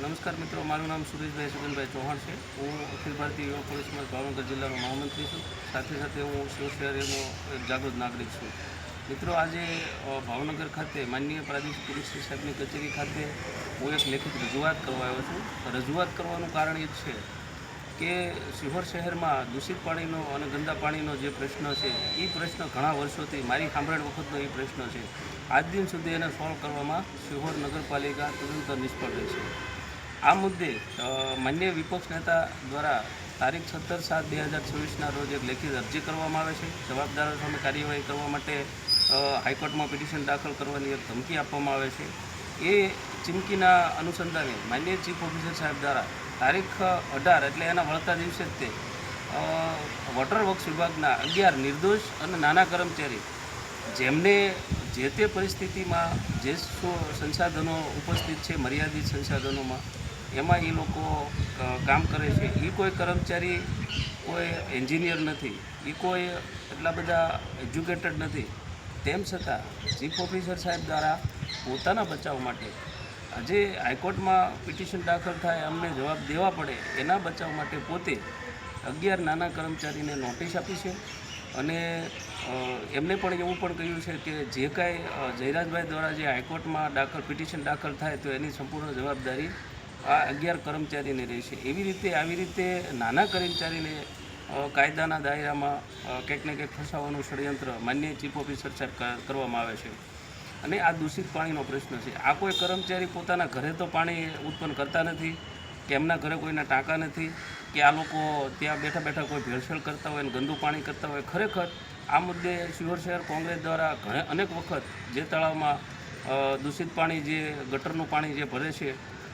નમસ્કાર મિત્રો, મારું નામ સુરેશભાઈ સુગનભાઈ ચૌહાણ છે। હું અખિલ ભારતીય યુવા પોલીસમાં ભાવનગર જિલ્લાનો મહામંત્રી છું। સાથે સાથે હું શિવશહેરીનો એક જાગૃત નાગરિક છું। મિત્રો, આજે ભાવનગર ખાતે માનનીય પ્રાદેશિક પોલીસ સાહેબની કચેરી ખાતે હું એક લેખિત રજૂઆત કરવા આવ્યો છું। રજૂઆત કરવાનું કારણ એ છે કે શિહોર શહેરમાં દૂષિત પાણીનો અને ગંદા પાણીનો જે પ્રશ્ન છે એ પ્રશ્ન ઘણા વર્ષોથી મારી સાંભળેલ વખતનો એ પ્રશ્ન છે। આજ દિન સુધી એને સોલ્વ કરવામાં શિહોર નગરપાલિકા તદંતર નિષ્ફળ રહી છે। આ મુદ્દે માન્ય વિપક્ષ નેતા દ્વારા તારીખ 17/7/2026ના રોજ એક લેખિત અરજી કરવામાં આવે છે। જવાબદારો સામે કાર્યવાહી કરવા માટે હાઈકોર્ટમાં પિટિશન દાખલ કરવાની એક ધમકી આપવામાં આવે છે। એ ચીમકીના અનુસંધાને માન્ય ચીફ ઓફિસર સાહેબ દ્વારા તારીખ 18 એટલે એના વળતા દિવસે જ તે વોટર વર્ક્સ વિભાગના 11 નિર્દોષ અને નાના કર્મચારી જેમને જે તે પરિસ્થિતિમાં જે સંસાધનો ઉપસ્થિત છે મર્યાદિત સંસાધનોમાં એમાં એ લોકો કામ કરે છે। એ કોઈ કર્મચારી કોઈ એન્જિનિયર નથી, એ કોઈ એટલા બધા એજ્યુકેટેડ નથી। તેમ છતાં ચીફ ઓફિસર સાહેબ દ્વારા પોતાના બચાવ માટે આજે હાઈકોર્ટમાં પિટિશન દાખલ થાય અમને જવાબ દેવા પડે એના બચાવ માટે પોતે 11 નાના કર્મચારીને નોટિસ આપી છે અને એમને પણ એવું પણ કહ્યું છે કે જે કાંઈ જયરાજભાઈ દ્વારા જે હાઈકોર્ટમાં પિટિશન દાખલ થાય તો એની સંપૂર્ણ જવાબદારી આ 11 કર્મચારીને રહેશે। આવી રીતે નાના કર્મચારીને કાયદાના દાયરામાં કંઈક ને કંઈક ફસાવવાનું ષડયંત્ર માન્ય ચીફ ઓફિસર સાહેબ કરવામાં આવે છે। અને આ દૂષિત પાણીનો પ્રશ્ન છે। આ કોઈ કર્મચારી પોતાના ઘરે તો પાણી ઉત્પન્ન કરતા નથી કે એમના ઘરે કોઈના ટાંકા નથી કે આ લોકો ત્યાં બેઠા બેઠા કોઈ ભેળસેળ કરતા હોય અને ગંદુ પાણી કરતા હોય। ખરેખર આ મુદ્દે શિહોર શહેર કોંગ્રેસ દ્વારા અનેક વખત જે તળાવમાં દૂષિત પાણી જે ગટરનું પાણી જે ભરે છે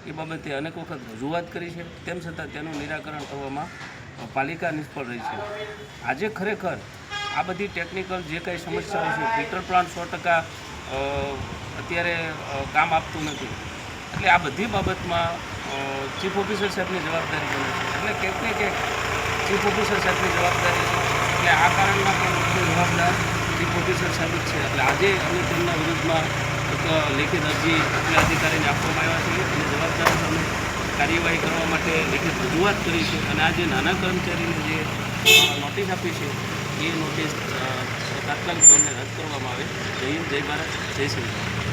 એ બાબતે અનેક વખત રજૂઆત કરી છે। તેમ છતાં તેનું નિરાકરણ કરવામાં પાલિકા નિષ્ફળ રહી છે। આજે ખરેખર આ બધી ટેકનિકલ જે કંઈ સમસ્યાઓ છે, ફિલ્ટર પ્લાન્ટ 100% અત્યારે કામ આપતું નથી, એટલે આ બધી બાબતમાં ચીફ ઓફિસર સાહેબની જવાબદારી બને છે। એટલે ક્યાંક ને ક્યાંક ચીફ ઓફિસર સાહેબની જવાબદારી છે, એટલે આ કારણમાં પણ મુખ્ય જવાબદાર ચીફ ઓફિસર સાહેબ જ છે। એટલે આજે અમે તેમના વિરુદ્ધમાં એક લેખિત અરજી ઉપલા અધિકારીને આપવામાં આવ્યા છે અને જવાબદારો સામે કાર્યવાહી કરવા માટે લેખિત રજૂઆત કરી છે અને આજે નાના કર્મચારીને જે નોટિસ આપી છે એ નોટિસ તાત્કાલિક ધોરણે રદ કરવામાં આવે। જય હિન્દ, જય ભારત, જય શ્રી રામ।